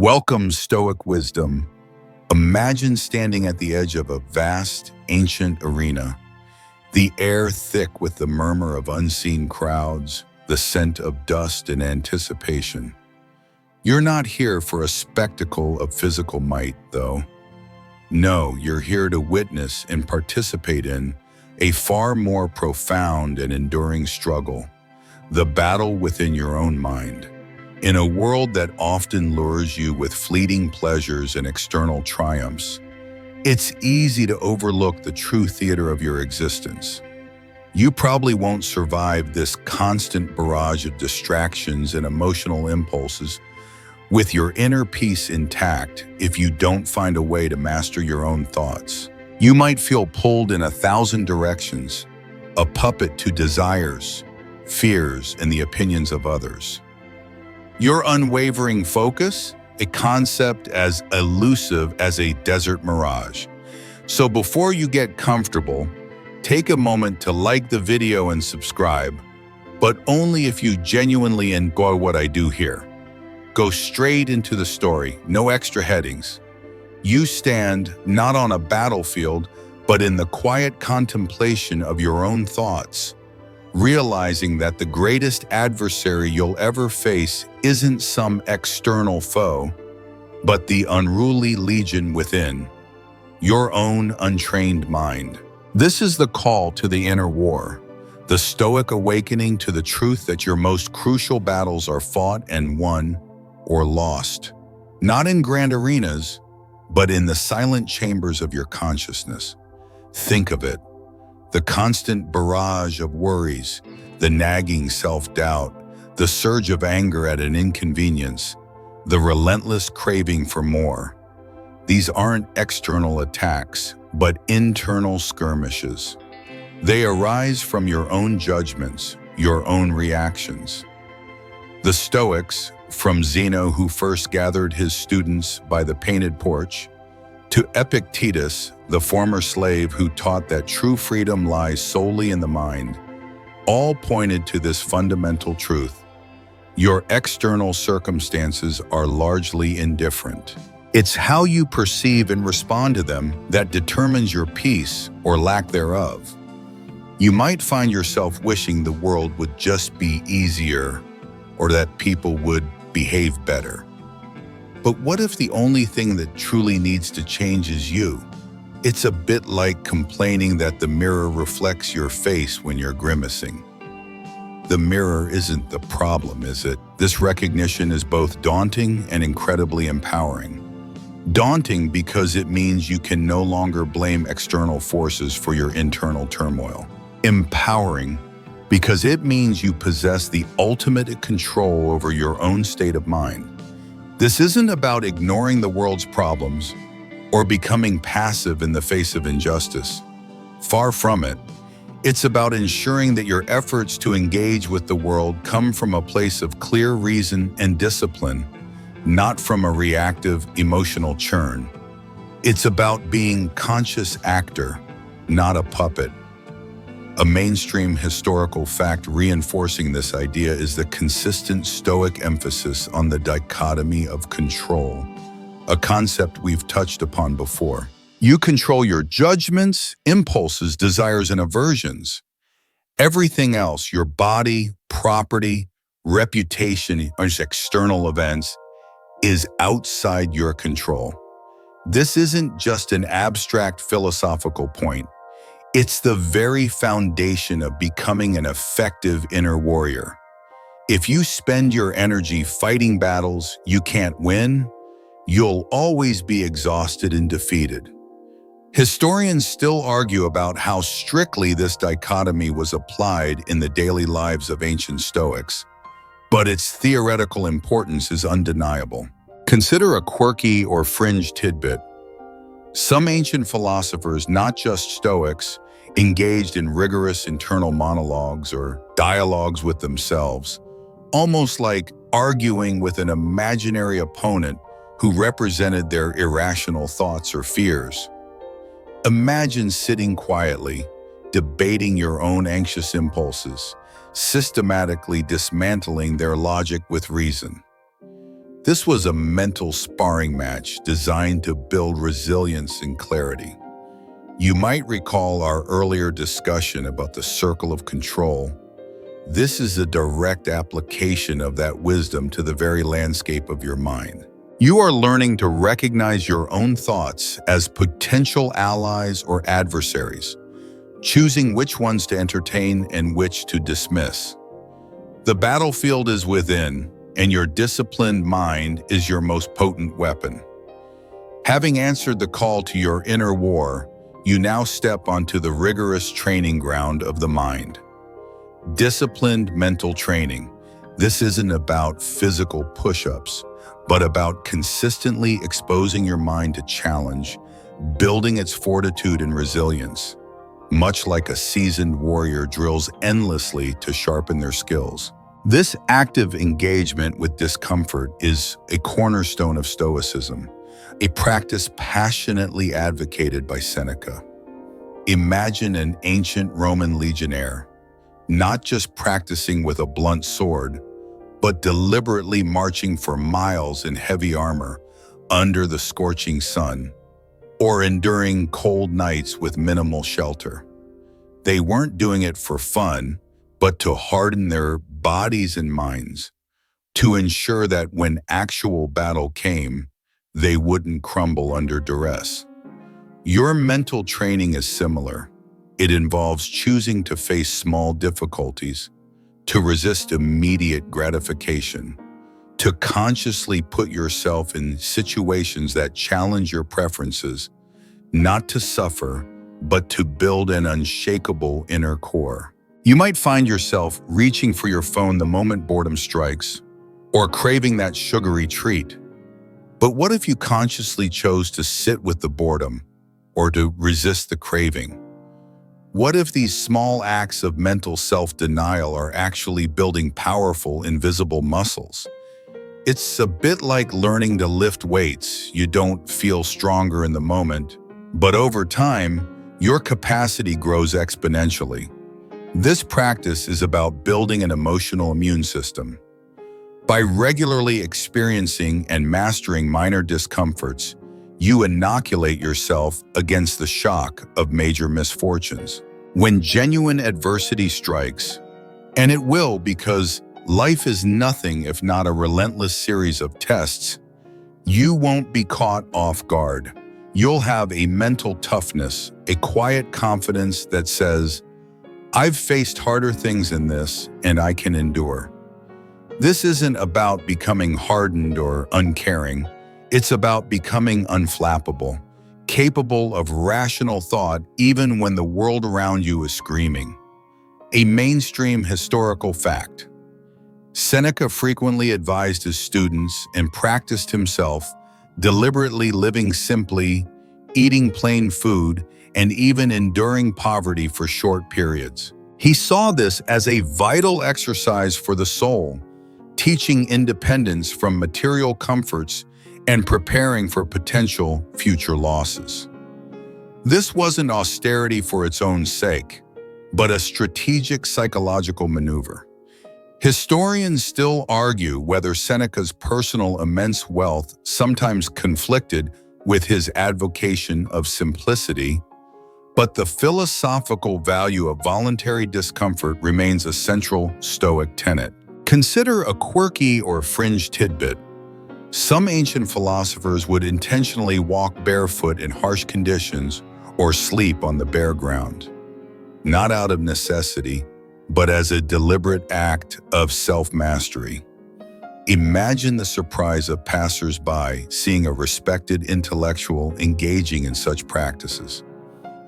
Welcome, Stoic Wisdom. Imagine standing at the edge of a vast, ancient arena, the air thick with the murmur of unseen crowds, the scent of dust and anticipation. You're not here for a spectacle of physical might, though. No, you're here to witness and participate in a far more profound and enduring struggle, the battle within your own mind. In a world that often lures you with fleeting pleasures and external triumphs, it's easy to overlook the true theater of your existence. You probably won't survive this constant barrage of distractions and emotional impulses with your inner peace intact if you don't find a way to master your own thoughts. You might feel pulled in 1,000 directions, a puppet to desires, fears, and the opinions of others. Your unwavering focus, a concept as elusive as a desert mirage. So before you get comfortable, take a moment to like the video and subscribe, but only if you genuinely enjoy what I do here. Go straight into the story, no extra headings. You stand not on a battlefield, but in the quiet contemplation of your own thoughts, realizing that the greatest adversary you'll ever face isn't some external foe, but the unruly legion within, your own untrained mind. This is the call to the inner war, the Stoic awakening to the truth that your most crucial battles are fought and won or lost, not in grand arenas, but in the silent chambers of your consciousness. Think of it. The constant barrage of worries, the nagging self-doubt, the surge of anger at an inconvenience, the relentless craving for more. These aren't external attacks, but internal skirmishes. They arise from your own judgments, your own reactions. The Stoics, from Zeno, who first gathered his students by the painted porch, to Epictetus, the former slave who taught that true freedom lies solely in the mind, all pointed to this fundamental truth. Your external circumstances are largely indifferent. It's how you perceive and respond to them that determines your peace or lack thereof. You might find yourself wishing the world would just be easier or that people would behave better. But what if the only thing that truly needs to change is you? It's a bit like complaining that the mirror reflects your face when you're grimacing. The mirror isn't the problem, is it? This recognition is both daunting and incredibly empowering. Daunting because it means you can no longer blame external forces for your internal turmoil. Empowering because it means you possess the ultimate control over your own state of mind. This isn't about ignoring the world's problems or becoming passive in the face of injustice. Far from it. It's about ensuring that your efforts to engage with the world come from a place of clear reason and discipline, not from a reactive, emotional churn. It's about being conscious actor, not a puppet. A mainstream historical fact reinforcing this idea is the consistent Stoic emphasis on the dichotomy of control, a concept we've touched upon before. You control your judgments, impulses, desires, and aversions. Everything else, your body, property, reputation, or external events, is outside your control. This isn't just an abstract philosophical point. It's the very foundation of becoming an effective inner warrior. If you spend your energy fighting battles you can't win, you'll always be exhausted and defeated. Historians still argue about how strictly this dichotomy was applied in the daily lives of ancient Stoics, but its theoretical importance is undeniable. Consider a quirky or fringe tidbit. Some ancient philosophers, not just Stoics, engaged in rigorous internal monologues or dialogues with themselves, almost like arguing with an imaginary opponent who represented their irrational thoughts or fears. Imagine sitting quietly, debating your own anxious impulses, systematically dismantling their logic with reason. This was a mental sparring match designed to build resilience and clarity. You might recall our earlier discussion about the circle of control. This is a direct application of that wisdom to the very landscape of your mind. You are learning to recognize your own thoughts as potential allies or adversaries, choosing which ones to entertain and which to dismiss. The battlefield is within, and your disciplined mind is your most potent weapon. Having answered the call to your inner war, you now step onto the rigorous training ground of the mind. Disciplined mental training. This isn't about physical push-ups, but about consistently exposing your mind to challenge, building its fortitude and resilience, much like a seasoned warrior drills endlessly to sharpen their skills. This active engagement with discomfort is a cornerstone of Stoicism, a practice passionately advocated by Seneca. Imagine an ancient Roman legionnaire, not just practicing with a blunt sword, but deliberately marching for miles in heavy armor under the scorching sun, or enduring cold nights with minimal shelter. They weren't doing it for fun, but to harden their bodies and minds, to ensure that when actual battle came, they wouldn't crumble under duress. Your mental training is similar. It involves choosing to face small difficulties, to resist immediate gratification, to consciously put yourself in situations that challenge your preferences, not to suffer, but to build an unshakable inner core. You might find yourself reaching for your phone the moment boredom strikes, or craving that sugary treat. But what if you consciously chose to sit with the boredom, or to resist the craving? What if these small acts of mental self-denial are actually building powerful, invisible muscles? It's a bit like learning to lift weights. You don't feel stronger in the moment, but over time, your capacity grows exponentially. This practice is about building an emotional immune system. By regularly experiencing and mastering minor discomforts, you inoculate yourself against the shock of major misfortunes. When genuine adversity strikes, and it will because life is nothing if not a relentless series of tests, you won't be caught off guard. You'll have a mental toughness, a quiet confidence that says, "I've faced harder things than this, and I can endure." This isn't about becoming hardened or uncaring. It's about becoming unflappable, capable of rational thought even when the world around you is screaming. A mainstream historical fact. Seneca frequently advised his students and practiced himself, deliberately living simply, eating plain food, and even enduring poverty for short periods. He saw this as a vital exercise for the soul, teaching independence from material comforts and preparing for potential future losses. This wasn't austerity for its own sake, but a strategic psychological maneuver. Historians still argue whether Seneca's personal immense wealth sometimes conflicted with his advocation of simplicity, but the philosophical value of voluntary discomfort remains a central Stoic tenet. Consider a quirky or fringe tidbit. Some ancient philosophers would intentionally walk barefoot in harsh conditions or sleep on the bare ground, not out of necessity, but as a deliberate act of self-mastery. Imagine the surprise of passers-by seeing a respected intellectual engaging in such practices.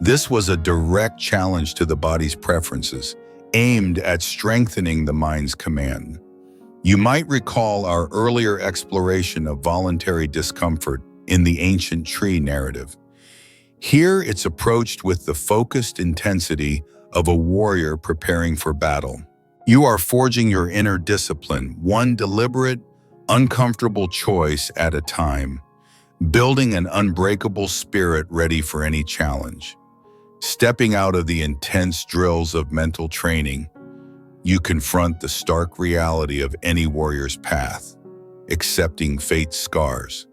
This was a direct challenge to the body's preferences, aimed at strengthening the mind's command. You might recall our earlier exploration of voluntary discomfort in the ancient tree narrative. Here it's approached with the focused intensity of a warrior preparing for battle. You are forging your inner discipline, one deliberate, uncomfortable choice at a time, building an unbreakable spirit ready for any challenge. Stepping out of the intense drills of mental training, you confront the stark reality of any warrior's path. accepting fate's scars.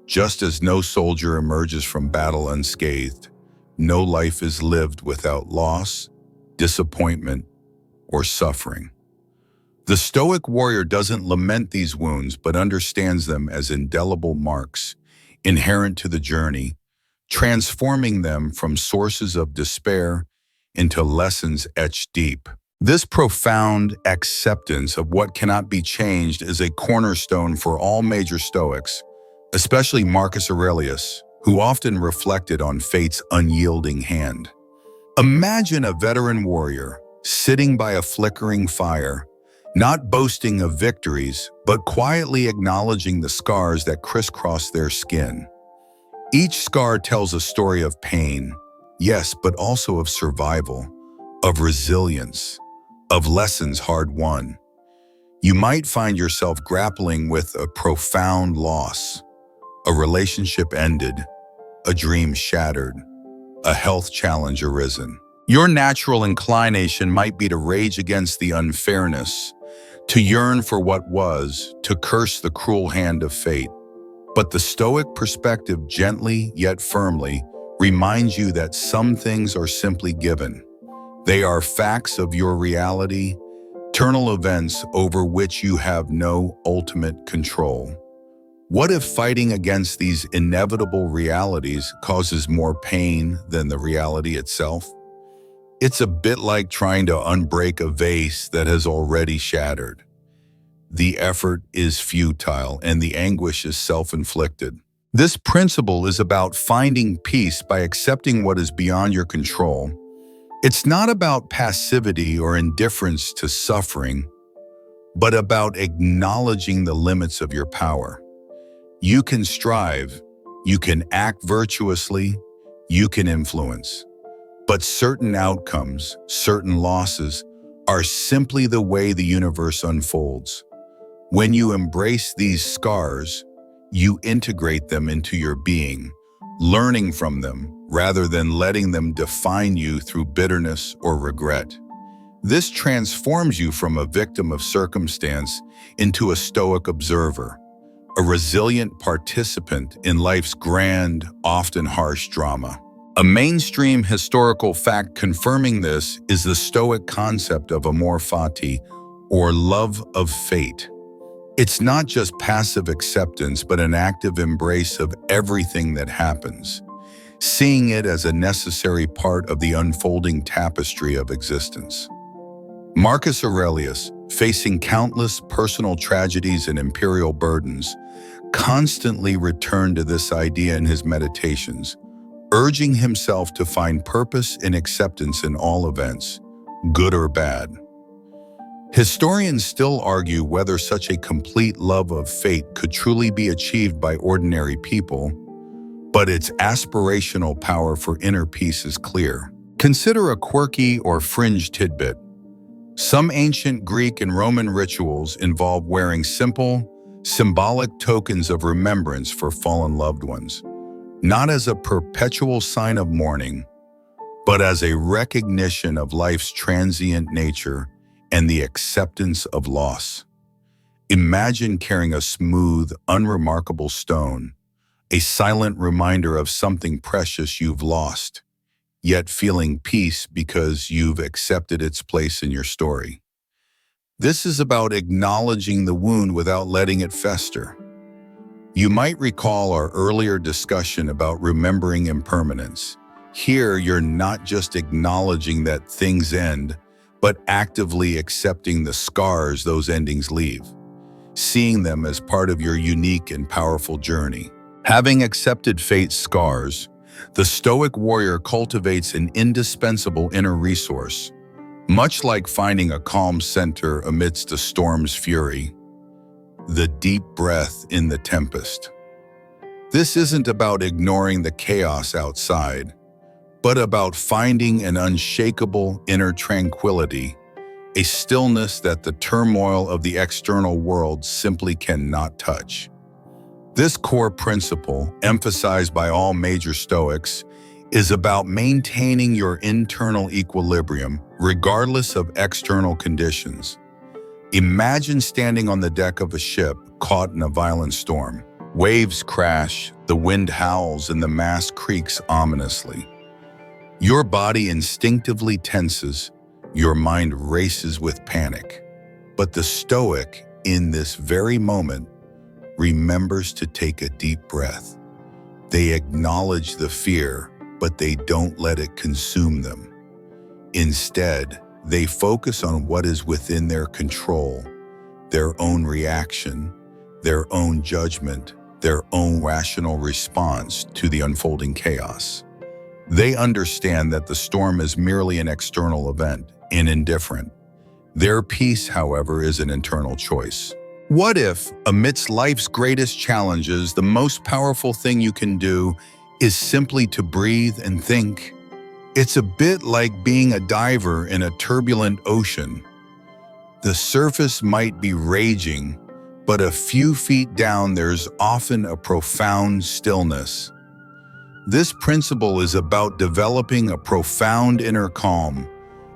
Just as no soldier emerges from battle unscathed, no life is lived without loss, disappointment, or suffering. The Stoic warrior doesn't lament these wounds but understands them as indelible marks, inherent to the journey, transforming them from sources of despair into lessons etched deep. This profound acceptance of what cannot be changed is a cornerstone for all major Stoics, especially Marcus Aurelius, who often reflected on fate's unyielding hand. Imagine a veteran warrior sitting by a flickering fire, not boasting of victories, but quietly acknowledging the scars that crisscross their skin. Each scar tells a story of pain, yes, but also of survival, of resilience, of lessons hard won. You might find yourself grappling with a profound loss, a relationship ended, a dream shattered, a health challenge arisen. Your natural inclination might be to rage against the unfairness, to yearn for what was, to curse the cruel hand of fate. But the Stoic perspective gently yet firmly reminds you that some things are simply given. They are facts of your reality, eternal events over which you have no ultimate control. What if fighting against these inevitable realities causes more pain than the reality itself? It's a bit like trying to unbreak a vase that has already shattered. The effort is futile and the anguish is self-inflicted. This principle is about finding peace by accepting what is beyond your control. It's not about passivity or indifference to suffering, but about acknowledging the limits of your power. You can strive, you can act virtuously, you can influence. But certain outcomes, certain losses, are simply the way the universe unfolds. When you embrace these scars, you integrate them into your being, learning from them rather than letting them define you through bitterness or regret. This transforms you from a victim of circumstance into a Stoic observer, a resilient participant in life's grand, often harsh drama. A mainstream historical fact confirming this is the Stoic concept of amor fati, or love of fate. It's not just passive acceptance, but an active embrace of everything that happens, seeing it as a necessary part of the unfolding tapestry of existence. Marcus Aurelius, facing countless personal tragedies and imperial burdens, constantly returned to this idea in his meditations, urging himself to find purpose and acceptance in all events, good or bad. Historians still argue whether such a complete love of fate could truly be achieved by ordinary people, but its aspirational power for inner peace is clear. Consider a quirky or fringe tidbit. Some ancient Greek and Roman rituals involve wearing simple, symbolic tokens of remembrance for fallen loved ones, not as a perpetual sign of mourning, but as a recognition of life's transient nature and the acceptance of loss. Imagine carrying a smooth, unremarkable stone, a silent reminder of something precious you've lost, yet feeling peace because you've accepted its place in your story. This is about acknowledging the wound without letting it fester. You might recall our earlier discussion about remembering impermanence. Here, you're not just acknowledging that things end, but actively accepting the scars those endings leave, seeing them as part of your unique and powerful journey. Having accepted fate's scars, the Stoic warrior cultivates an indispensable inner resource, much like finding a calm center amidst a storm's fury, the deep breath in the tempest. This isn't about ignoring the chaos outside, but about finding an unshakable inner tranquility, a stillness that the turmoil of the external world simply cannot touch. This core principle, emphasized by all major Stoics, is about maintaining your internal equilibrium regardless of external conditions. Imagine standing on the deck of a ship, caught in a violent storm. Waves crash, the wind howls, and the mast creaks ominously. Your body instinctively tenses, your mind races with panic. But the Stoic, in this very moment, remembers to take a deep breath. They acknowledge the fear, but they don't let it consume them. Instead, they focus on what is within their control, their own reaction, their own judgment, their own rational response to the unfolding chaos. They understand that the storm is merely an external event, and indifferent. Their peace, however, is an internal choice. What if, amidst life's greatest challenges, the most powerful thing you can do is simply to breathe and think? It's a bit like being a diver in a turbulent ocean. The surface might be raging, but a few feet down there's often a profound stillness. This principle is about developing a profound inner calm,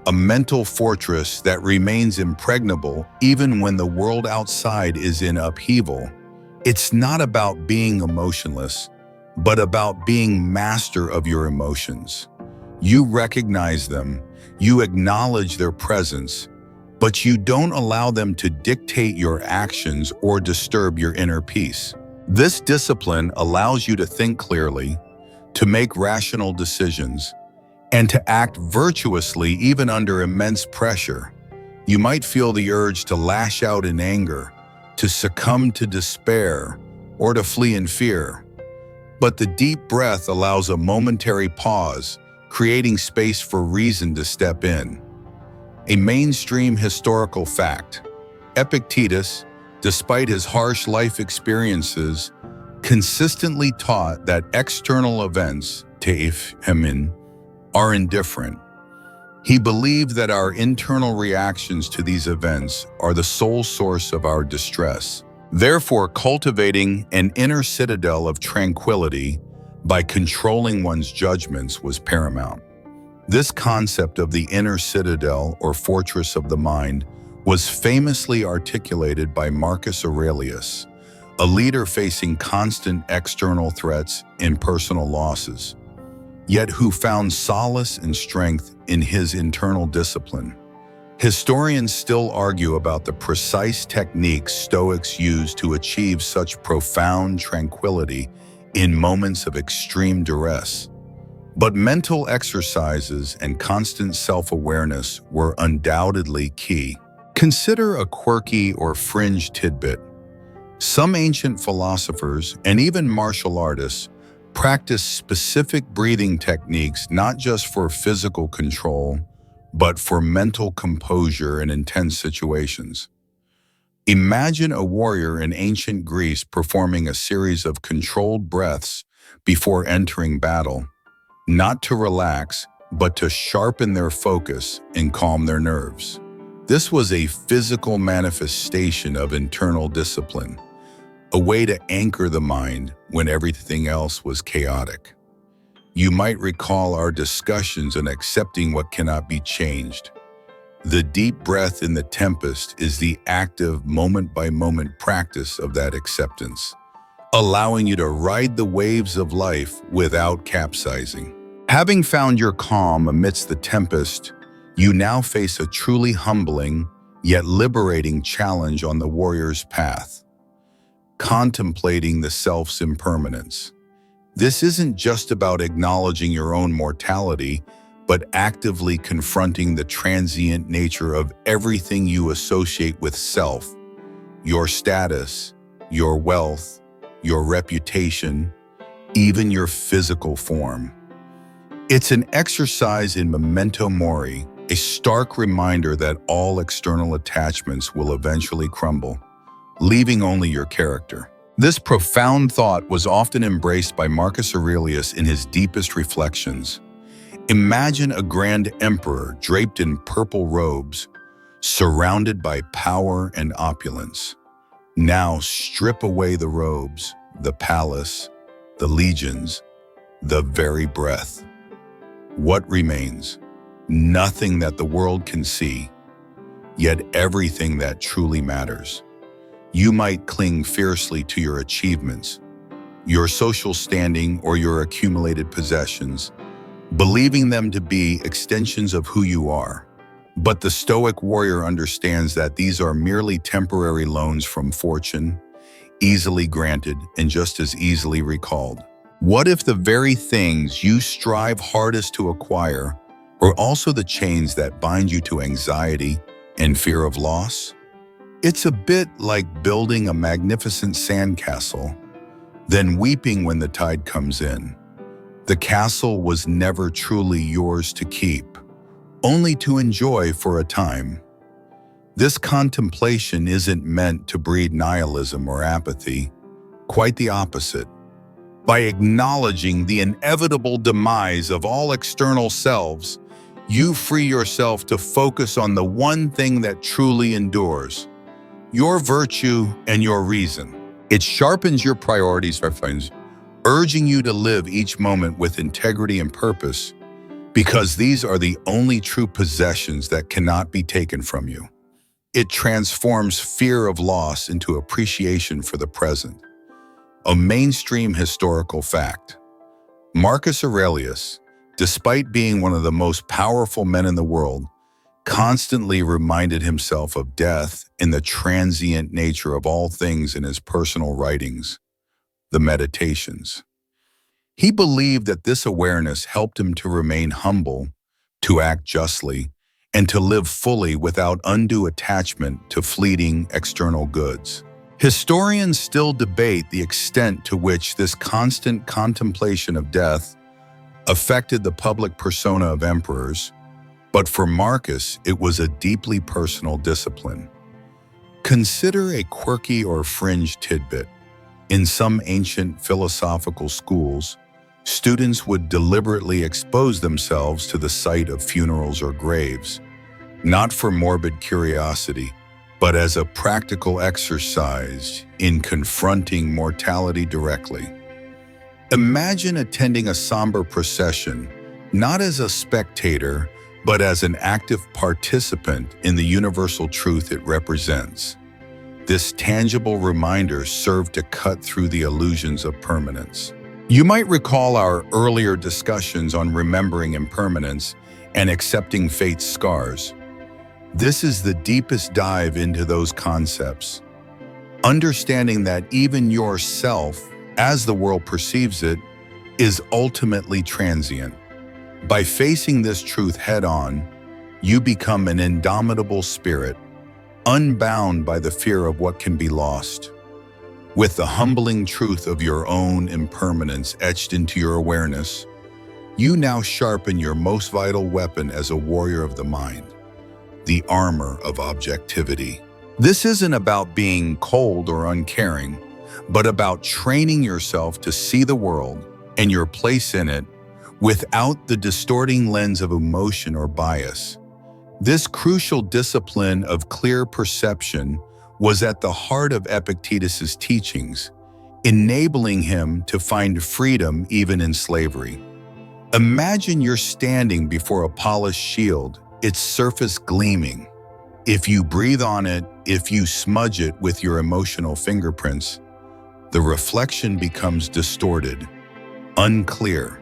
a mental fortress that remains impregnable even when the world outside is in upheaval. It's not about being emotionless, but about being master of your emotions. You recognize them, you acknowledge their presence, but you don't allow them to dictate your actions or disturb your inner peace. This discipline allows you to think clearly, to make rational decisions, and to act virtuously even under immense pressure. You might feel the urge to lash out in anger, to succumb to despair, or to flee in fear. But the deep breath allows a momentary pause, creating space for reason to step in. A mainstream historical fact: Epictetus, despite his harsh life experiences, consistently taught that external events, teiphemin, are indifferent. He believed that our internal reactions to these events are the sole source of our distress. Therefore, cultivating an inner citadel of tranquility by controlling one's judgments was paramount. This concept of the inner citadel or fortress of the mind was famously articulated by Marcus Aurelius, a leader facing constant external threats and personal losses, yet who found solace and strength in his internal discipline. Historians still argue about the precise techniques Stoics use to achieve such profound tranquility in moments of extreme duress. But mental exercises and constant self-awareness were undoubtedly key. Consider a quirky or fringe tidbit. Some ancient philosophers and even martial artists practice specific breathing techniques not just for physical control, but for mental composure in intense situations. Imagine a warrior in ancient Greece performing a series of controlled breaths before entering battle, not to relax, but to sharpen their focus and calm their nerves. This was a physical manifestation of internal discipline, a way to anchor the mind when everything else was chaotic. You might recall our discussions on accepting what cannot be changed. The deep breath in the tempest is the active moment-by-moment practice of that acceptance, allowing you to ride the waves of life without capsizing. Having found your calm amidst the tempest, you now face a truly humbling, yet liberating challenge on the warrior's path: contemplating the self's impermanence. This isn't just about acknowledging your own mortality, but actively confronting the transient nature of everything you associate with self: your status, your wealth, your reputation, even your physical form. It's an exercise in memento mori, a stark reminder that all external attachments will eventually crumble, leaving only your character. This profound thought was often embraced by Marcus Aurelius in his deepest reflections. Imagine a grand emperor draped in purple robes, surrounded by power and opulence. Now strip away the robes, the palace, the legions, the very breath. What remains? Nothing that the world can see, yet everything that truly matters. You might cling fiercely to your achievements, your social standing, or your accumulated possessions, believing them to be extensions of who you are. But the Stoic warrior understands that these are merely temporary loans from fortune, easily granted and just as easily recalled. What if the very things you strive hardest to acquire are also the chains that bind you to anxiety and fear of loss? It's a bit like building a magnificent sandcastle, then weeping when the tide comes in. The castle was never truly yours to keep, only to enjoy for a time. This contemplation isn't meant to breed nihilism or apathy, quite the opposite. By acknowledging the inevitable demise of all external selves, you free yourself to focus on the one thing that truly endures, your virtue and your reason. It sharpens your priorities, my friends, urging you to live each moment with integrity and purpose, because these are the only true possessions that cannot be taken from you. It transforms fear of loss into appreciation for the present. A mainstream historical fact. Marcus Aurelius, despite being one of the most powerful men in the world, constantly reminded himself of death and the transient nature of all things in his personal writings, the Meditations. He believed that this awareness helped him to remain humble, to act justly, and to live fully without undue attachment to fleeting external goods. Historians still debate the extent to which this constant contemplation of death affected the public persona of emperors, but for Marcus, it was a deeply personal discipline. Consider a quirky or fringe tidbit. In some ancient philosophical schools, students would deliberately expose themselves to the sight of funerals or graves, not for morbid curiosity, but as a practical exercise in confronting mortality directly. Imagine attending a somber procession, not as a spectator, but as an active participant in the universal truth it represents. This tangible reminder served to cut through the illusions of permanence. You might recall our earlier discussions on remembering impermanence and accepting fate's scars. This is the deepest dive into those concepts. Understanding that even yourself, as the world perceives it, is ultimately transient. By facing this truth head-on, you become an indomitable spirit, unbound by the fear of what can be lost. With the humbling truth of your own impermanence etched into your awareness, you now sharpen your most vital weapon as a warrior of the mind, the armor of objectivity. This isn't about being cold or uncaring, but about training yourself to see the world and your place in it without the distorting lens of emotion or bias. This crucial discipline of clear perception was at the heart of Epictetus's teachings, enabling him to find freedom even in slavery. Imagine you're standing before a polished shield, its surface gleaming. If you breathe on it, if you smudge it with your emotional fingerprints, the reflection becomes distorted, unclear.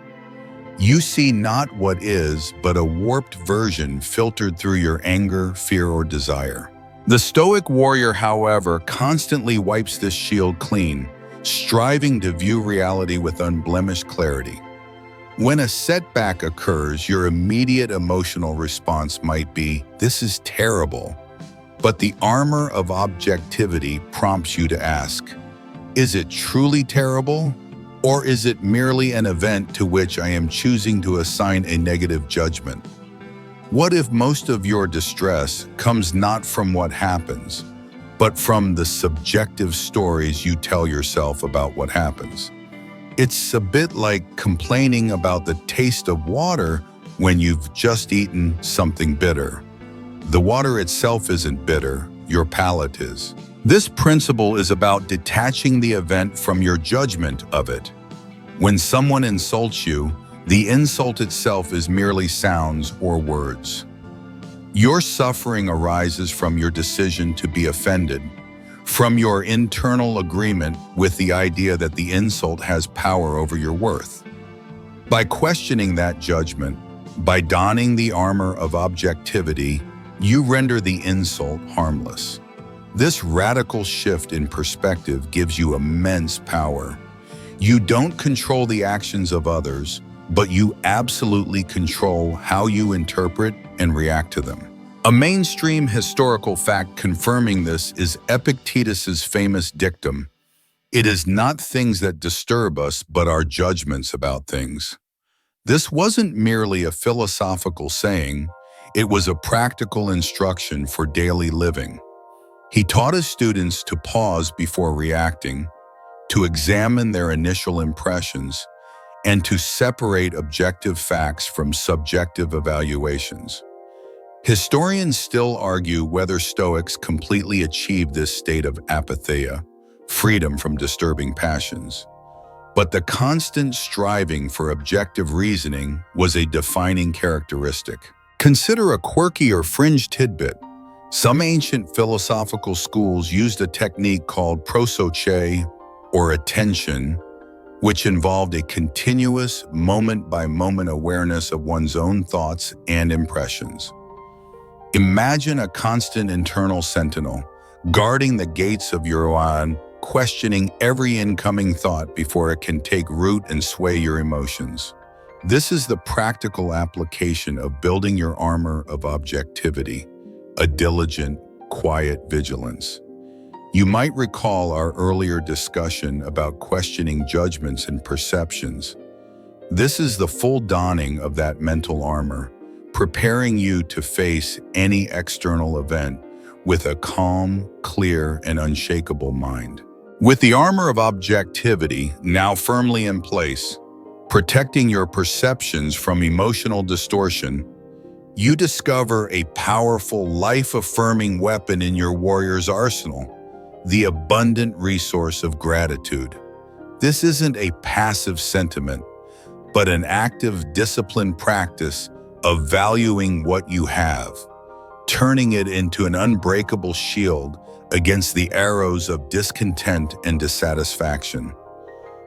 You see not what is, but a warped version filtered through your anger, fear, or desire. The Stoic warrior, however, constantly wipes this shield clean, striving to view reality with unblemished clarity. When a setback occurs, your immediate emotional response might be, "This is terrible." But the armor of objectivity prompts you to ask, "Is it truly terrible? Or is it merely an event to which I am choosing to assign a negative judgment?" What if most of your distress comes not from what happens, but from the subjective stories you tell yourself about what happens? It's a bit like complaining about the taste of water when you've just eaten something bitter. The water itself isn't bitter, your palate is. This principle is about detaching the event from your judgment of it. When someone insults you, the insult itself is merely sounds or words. Your suffering arises from your decision to be offended, from your internal agreement with the idea that the insult has power over your worth. By questioning that judgment, by donning the armor of objectivity, you render the insult harmless. This radical shift in perspective gives you immense power. You don't control the actions of others, but you absolutely control how you interpret and react to them. A mainstream historical fact confirming this is Epictetus's famous dictum, "It is not things that disturb us, but our judgments about things." This wasn't merely a philosophical saying, it was a practical instruction for daily living. He taught his students to pause before reacting, to examine their initial impressions, and to separate objective facts from subjective evaluations. Historians still argue whether Stoics completely achieved this state of apatheia, freedom from disturbing passions. But the constant striving for objective reasoning was a defining characteristic. Consider a quirky or fringe tidbit. Some ancient philosophical schools used a technique called prosoche, or attention, which involved a continuous, moment-by-moment awareness of one's own thoughts and impressions. Imagine a constant internal sentinel, guarding the gates of your mind, questioning every incoming thought before it can take root and sway your emotions. This is the practical application of building your armor of objectivity, a diligent, quiet vigilance. You might recall our earlier discussion about questioning judgments and perceptions. This is the full donning of that mental armor, preparing you to face any external event with a calm, clear, and unshakable mind. With the armor of objectivity now firmly in place, protecting your perceptions from emotional distortion, you discover a powerful, life-affirming weapon in your warrior's arsenal, the abundant resource of gratitude. This isn't a passive sentiment, but an active, disciplined practice of valuing what you have, turning it into an unbreakable shield against the arrows of discontent and dissatisfaction.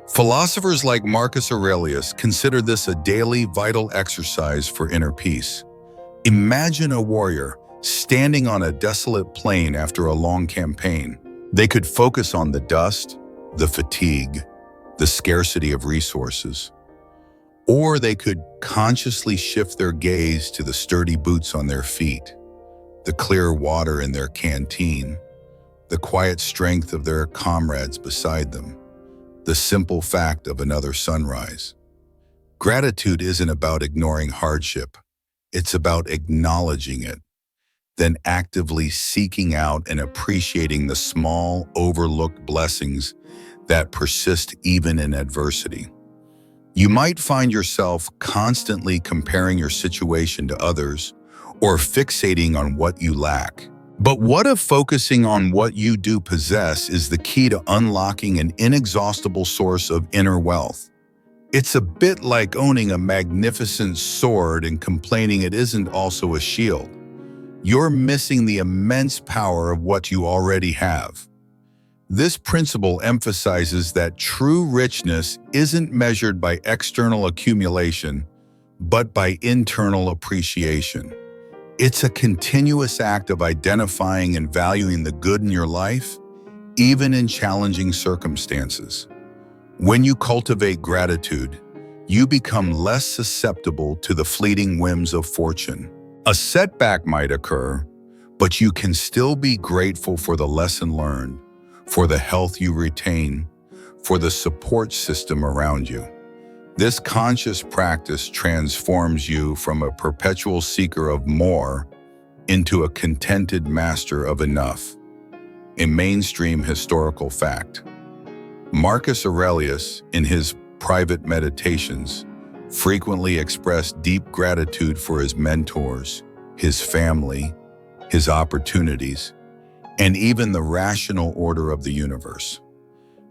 Philosophers like Marcus Aurelius consider this a daily, vital exercise for inner peace. Imagine a warrior standing on a desolate plain after a long campaign. They could focus on the dust, the fatigue, the scarcity of resources. Or they could consciously shift their gaze to the sturdy boots on their feet, the clear water in their canteen, the quiet strength of their comrades beside them, the simple fact of another sunrise. Gratitude isn't about ignoring hardship. It's about acknowledging it, then actively seeking out and appreciating the small, overlooked blessings that persist even in adversity. You might find yourself constantly comparing your situation to others or fixating on what you lack. But what if focusing on what you do possess is the key to unlocking an inexhaustible source of inner wealth? It's a bit like owning a magnificent sword and complaining it isn't also a shield. You're missing the immense power of what you already have. This principle emphasizes that true richness isn't measured by external accumulation, but by internal appreciation. It's a continuous act of identifying and valuing the good in your life, even in challenging circumstances. When you cultivate gratitude, you become less susceptible to the fleeting whims of fortune. A setback might occur, but you can still be grateful for the lesson learned, for the health you retain, for the support system around you. This conscious practice transforms you from a perpetual seeker of more into a contented master of enough. A mainstream historical fact. Marcus Aurelius, in his private meditations, frequently expressed deep gratitude for his mentors, his family, his opportunities, and even the rational order of the universe.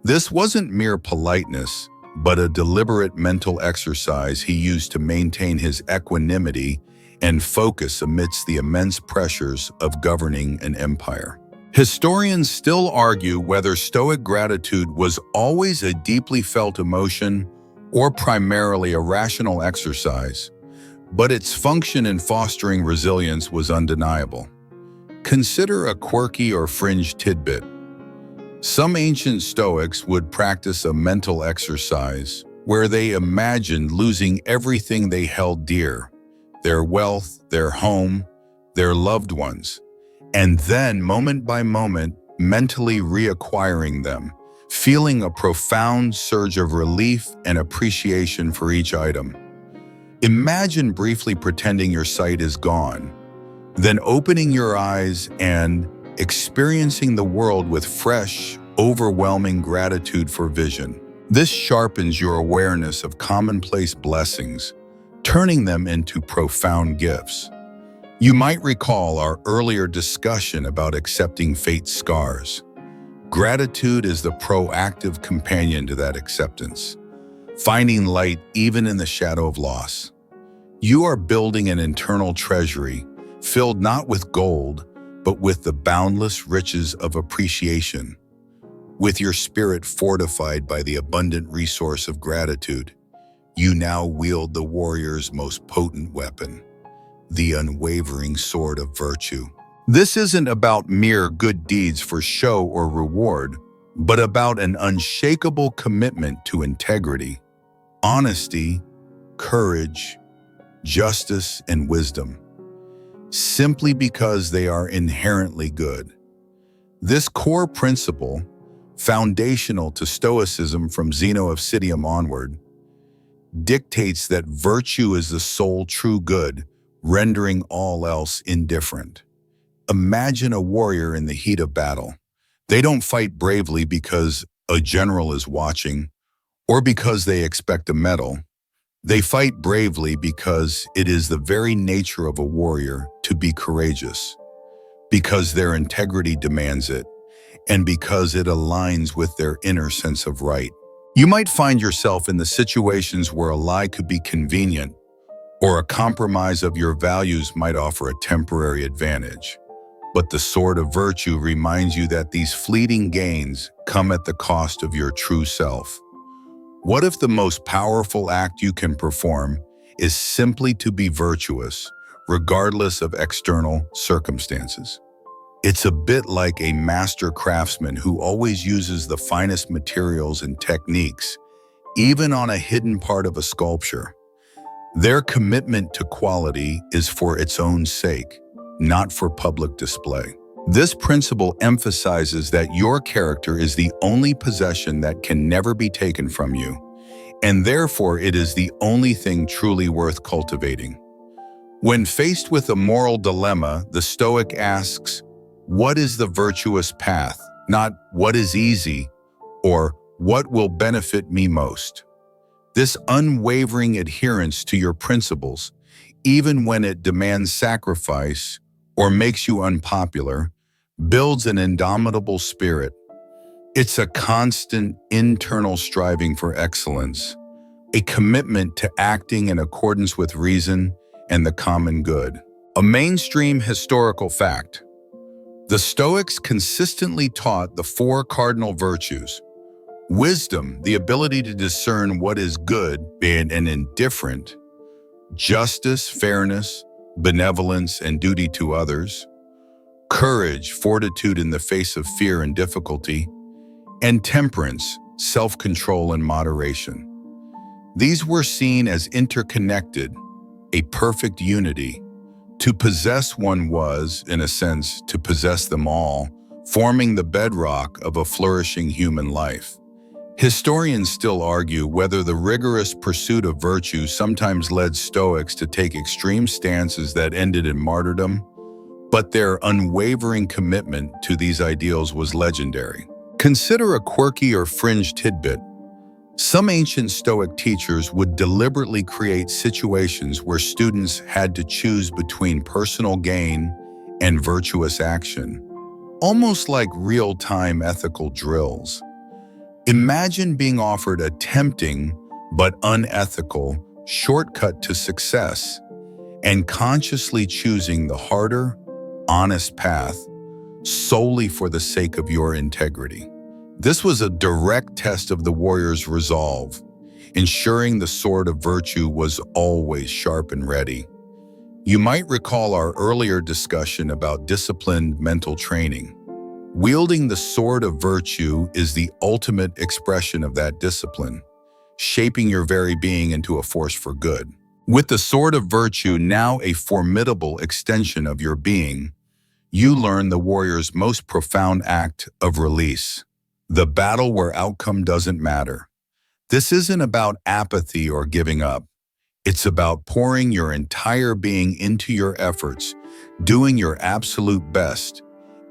This wasn't mere politeness, but a deliberate mental exercise he used to maintain his equanimity and focus amidst the immense pressures of governing an empire. Historians still argue whether Stoic gratitude was always a deeply felt emotion or primarily a rational exercise, but its function in fostering resilience was undeniable. Consider a quirky or fringe tidbit. Some ancient Stoics would practice a mental exercise where they imagined losing everything they held dear, their wealth, their home, their loved ones, and then, moment by moment, mentally reacquiring them, feeling a profound surge of relief and appreciation for each item. Imagine briefly pretending your sight is gone, then opening your eyes and experiencing the world with fresh, overwhelming gratitude for vision. This sharpens your awareness of commonplace blessings, turning them into profound gifts. You might recall our earlier discussion about accepting fate's scars. Gratitude is the proactive companion to that acceptance, finding light even in the shadow of loss. You are building an internal treasury filled not with gold, but with the boundless riches of appreciation. With your spirit fortified by the abundant resource of gratitude, you now wield the warrior's most potent weapon, the unwavering sword of virtue. This isn't about mere good deeds for show or reward, but about an unshakable commitment to integrity, honesty, courage, justice, and wisdom, simply because they are inherently good. This core principle, foundational to Stoicism from Zeno of Citium onward, dictates that virtue is the sole true good, rendering all else indifferent. Imagine a warrior in the heat of battle. They don't fight bravely because a general is watching or because they expect a medal. They fight bravely because it is the very nature of a warrior to be courageous, because their integrity demands it, and because it aligns with their inner sense of right. You might find yourself in the situations where a lie could be convenient, or a compromise of your values might offer a temporary advantage. But the sword of virtue reminds you that these fleeting gains come at the cost of your true self. What if the most powerful act you can perform is simply to be virtuous, regardless of external circumstances? It's a bit like a master craftsman who always uses the finest materials and techniques, even on a hidden part of a sculpture. Their commitment to quality is for its own sake, not for public display. This principle emphasizes that your character is the only possession that can never be taken from you, and therefore it is the only thing truly worth cultivating. When faced with a moral dilemma, the Stoic asks, what is the virtuous path? Not what is easy, or what will benefit me most. This unwavering adherence to your principles, even when it demands sacrifice or makes you unpopular, builds an indomitable spirit. It's a constant internal striving for excellence, a commitment to acting in accordance with reason and the common good. A mainstream historical fact. The Stoics consistently taught the four cardinal virtues: wisdom, the ability to discern what is good and indifferent; justice, fairness, benevolence, and duty to others; courage, fortitude in the face of fear and difficulty; and temperance, self-control and moderation. These were seen as interconnected, a perfect unity. To possess one was, in a sense, to possess them all, forming the bedrock of a flourishing human life. Historians still argue whether the rigorous pursuit of virtue sometimes led Stoics to take extreme stances that ended in martyrdom, but their unwavering commitment to these ideals was legendary. Consider a quirky or fringe tidbit. Some ancient Stoic teachers would deliberately create situations where students had to choose between personal gain and virtuous action, almost like real-time ethical drills. Imagine being offered a tempting but unethical shortcut to success and consciously choosing the harder, honest path solely for the sake of your integrity. This was a direct test of the warrior's resolve, ensuring the sword of virtue was always sharp and ready. You might recall our earlier discussion about disciplined mental training. Wielding the sword of virtue is the ultimate expression of that discipline, shaping your very being into a force for good. With the sword of virtue now a formidable extension of your being, you learn the warrior's most profound act of release, the battle where outcome doesn't matter. This isn't about apathy or giving up. It's about pouring your entire being into your efforts, doing your absolute best,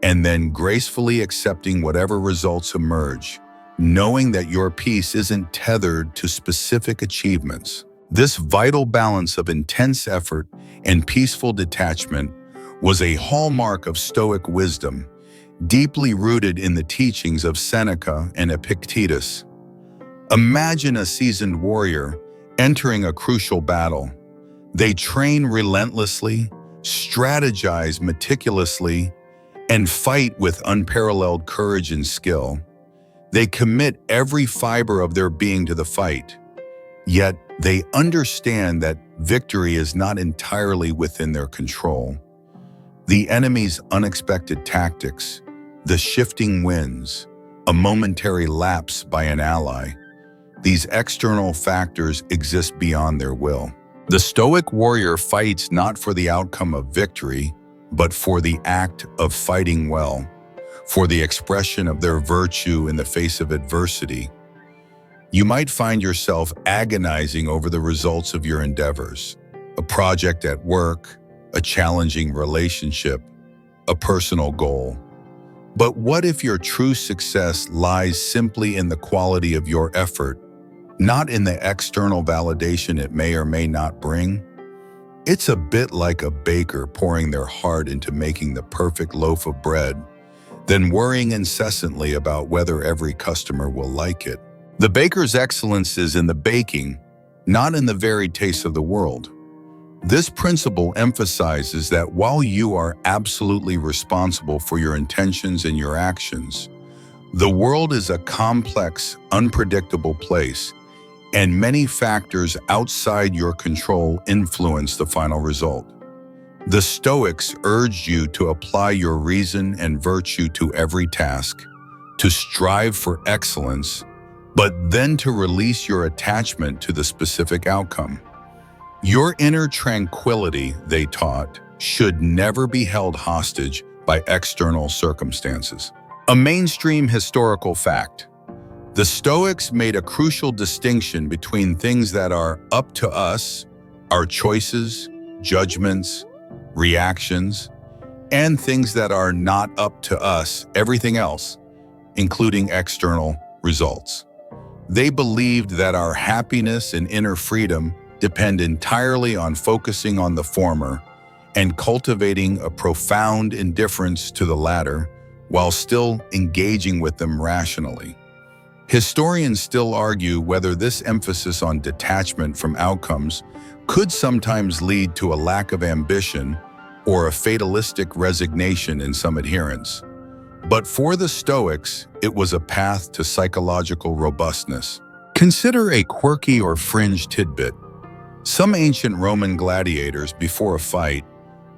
and then gracefully accepting whatever results emerge, knowing that your peace isn't tethered to specific achievements. This vital balance of intense effort and peaceful detachment was a hallmark of Stoic wisdom, deeply rooted in the teachings of Seneca and Epictetus. Imagine a seasoned warrior entering a crucial battle. They train relentlessly, strategize meticulously, and fight with unparalleled courage and skill. They commit every fiber of their being to the fight, yet they understand that victory is not entirely within their control. The enemy's unexpected tactics, the shifting winds, a momentary lapse by an ally, these external factors exist beyond their will. The Stoic warrior fights not for the outcome of victory, but for the act of fighting well, for the expression of their virtue in the face of adversity. You might find yourself agonizing over the results of your endeavors, a project at work, a challenging relationship, a personal goal. But what if your true success lies simply in the quality of your effort, not in the external validation it may or may not bring? It's a bit like a baker pouring their heart into making the perfect loaf of bread, then worrying incessantly about whether every customer will like it. The baker's excellence is in the baking, not in the varied tastes of the world. This principle emphasizes that while you are absolutely responsible for your intentions and your actions, the world is a complex, unpredictable place, and many factors outside your control influence the final result. The Stoics urged you to apply your reason and virtue to every task, to strive for excellence, but then to release your attachment to the specific outcome. Your inner tranquility, they taught, should never be held hostage by external circumstances. A mainstream historical fact. The Stoics made a crucial distinction between things that are up to us, our choices, judgments, reactions, and things that are not up to us, everything else, including external results. They believed that our happiness and inner freedom depend entirely on focusing on the former and cultivating a profound indifference to the latter while still engaging with them rationally. Historians still argue whether this emphasis on detachment from outcomes could sometimes lead to a lack of ambition or a fatalistic resignation in some adherents. But for the Stoics, it was a path to psychological robustness. Consider a quirky or fringe tidbit. Some ancient Roman gladiators before a fight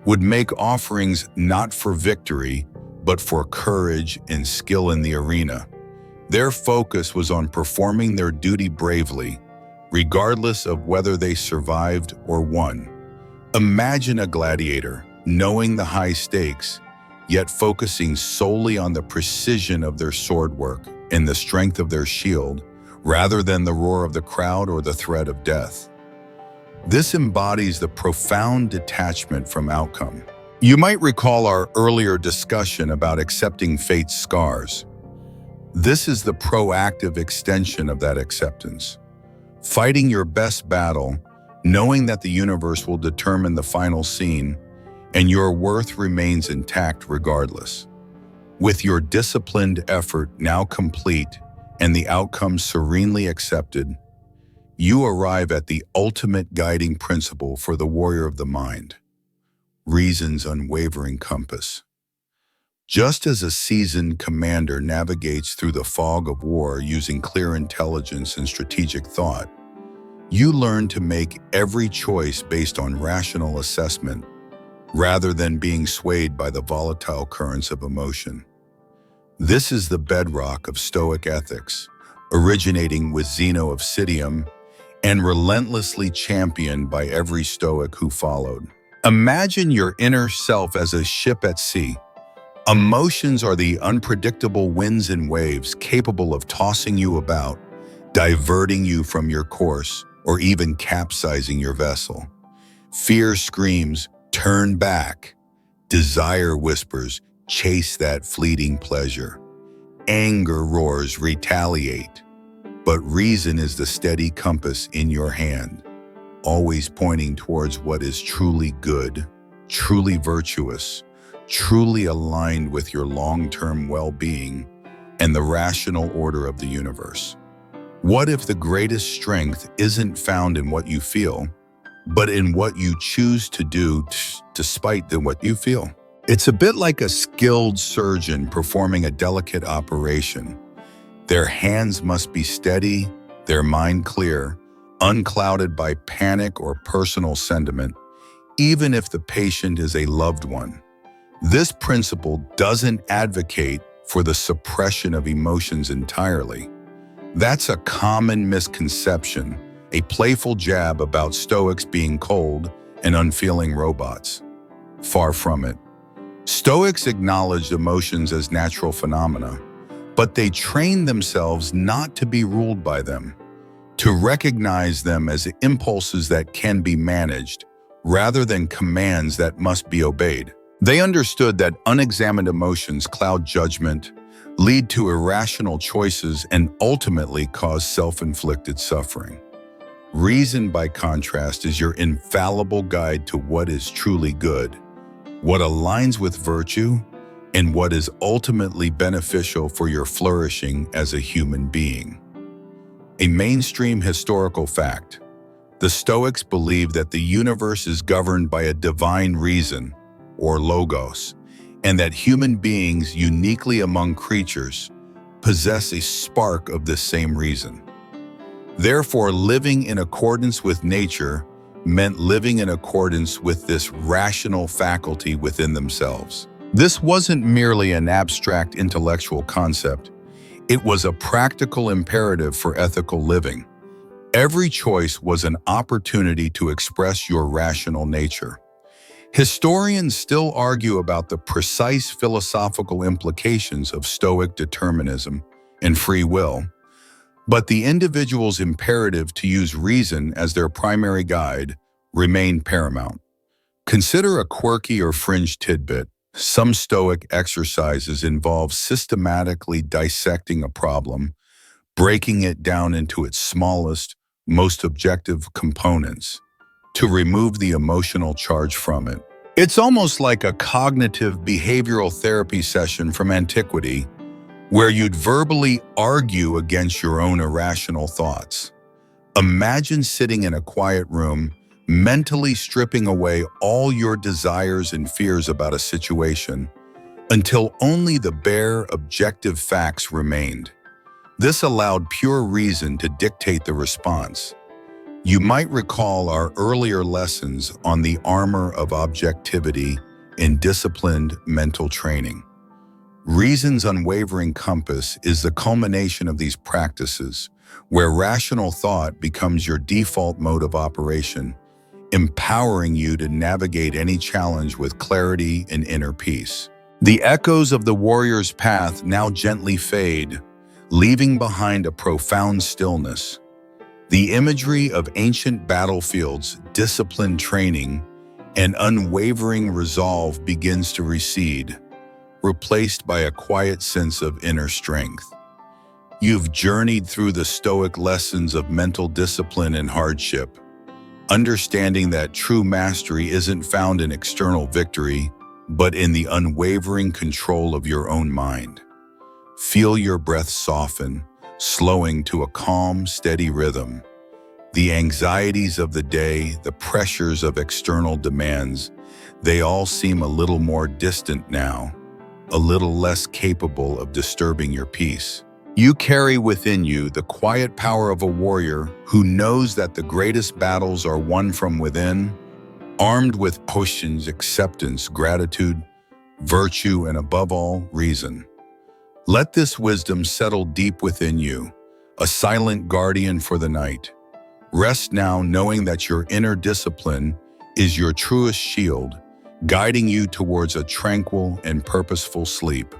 would make offerings not for victory, but for courage and skill in the arena. Their focus was on performing their duty bravely, regardless of whether they survived or won. Imagine a gladiator, knowing the high stakes, yet focusing solely on the precision of their sword work and the strength of their shield, rather than the roar of the crowd or the threat of death. This embodies the profound detachment from outcome. You might recall our earlier discussion about accepting fate's scars. This is the proactive extension of that acceptance. Fighting your best battle, knowing that the universe will determine the final scene, and your worth remains intact regardless. With your disciplined effort now complete and the outcome serenely accepted, you arrive at the ultimate guiding principle for the warrior of the mind, reason's unwavering compass. Just as a seasoned commander navigates through the fog of war using clear intelligence and strategic thought, you learn to make every choice based on rational assessment rather than being swayed by the volatile currents of emotion. This is the bedrock of Stoic ethics, originating with Zeno of Citium and relentlessly championed by every Stoic who followed. Imagine your inner self as a ship at sea. Emotions are the unpredictable winds and waves capable of tossing you about, diverting you from your course, or even capsizing your vessel. Fear screams, "Turn back." Desire whispers, "Chase that fleeting pleasure." Anger roars, "Retaliate." But reason is the steady compass in your hand, always pointing towards what is truly good, truly virtuous, truly aligned with your long-term well-being and the rational order of the universe. What if the greatest strength isn't found in what you feel, but in what you choose to do despite what you feel? It's a bit like a skilled surgeon performing a delicate operation. Their hands must be steady, their mind clear, unclouded by panic or personal sentiment, even if the patient is a loved one. This principle doesn't advocate for the suppression of emotions entirely. That's a common misconception, a playful jab about Stoics being cold and unfeeling robots. Far from it. Stoics acknowledged emotions as natural phenomena, but they trained themselves not to be ruled by them, to recognize them as impulses that can be managed, rather than commands that must be obeyed. They understood that unexamined emotions cloud judgment, lead to irrational choices, and ultimately cause self-inflicted suffering. Reason, by contrast, is your infallible guide to what is truly good, what aligns with virtue, and what is ultimately beneficial for your flourishing as a human being. A mainstream historical fact: the Stoics believed that the universe is governed by a divine reason, or logos, and that human beings, uniquely among creatures, possess a spark of this same reason. Therefore, living in accordance with nature meant living in accordance with this rational faculty within themselves. This wasn't merely an abstract intellectual concept. It was a practical imperative for ethical living. Every choice was an opportunity to express your rational nature. Historians still argue about the precise philosophical implications of Stoic determinism and free will, but the individual's imperative to use reason as their primary guide remained paramount. Consider a quirky or fringe tidbit. Some Stoic exercises involve systematically dissecting a problem, breaking it down into its smallest, most objective components to remove the emotional charge from it. It's almost like a cognitive behavioral therapy session from antiquity, where you'd verbally argue against your own irrational thoughts. Imagine sitting in a quiet room, mentally stripping away all your desires and fears about a situation until only the bare, objective facts remained. This allowed pure reason to dictate the response. You might recall our earlier lessons on the armor of objectivity in disciplined mental training. Reason's unwavering compass is the culmination of these practices, where rational thought becomes your default mode of operation, empowering you to navigate any challenge with clarity and inner peace. The echoes of the warrior's path now gently fade, leaving behind a profound stillness. The imagery of ancient battlefields, disciplined training, and unwavering resolve begins to recede, replaced by a quiet sense of inner strength. You've journeyed through the Stoic lessons of mental discipline and hardship, understanding that true mastery isn't found in external victory, but in the unwavering control of your own mind. Feel your breath soften, slowing to a calm, steady rhythm. The anxieties of the day, the pressures of external demands, they all seem a little more distant now. a little less capable of disturbing your peace. You carry within you the quiet power of a warrior who knows that the greatest battles are won from within, armed with potions, acceptance, gratitude, virtue, and above all, reason. Let this wisdom settle deep within you, a silent guardian for the night. Rest now knowing that your inner discipline is your truest shield, guiding you towards a tranquil and purposeful sleep.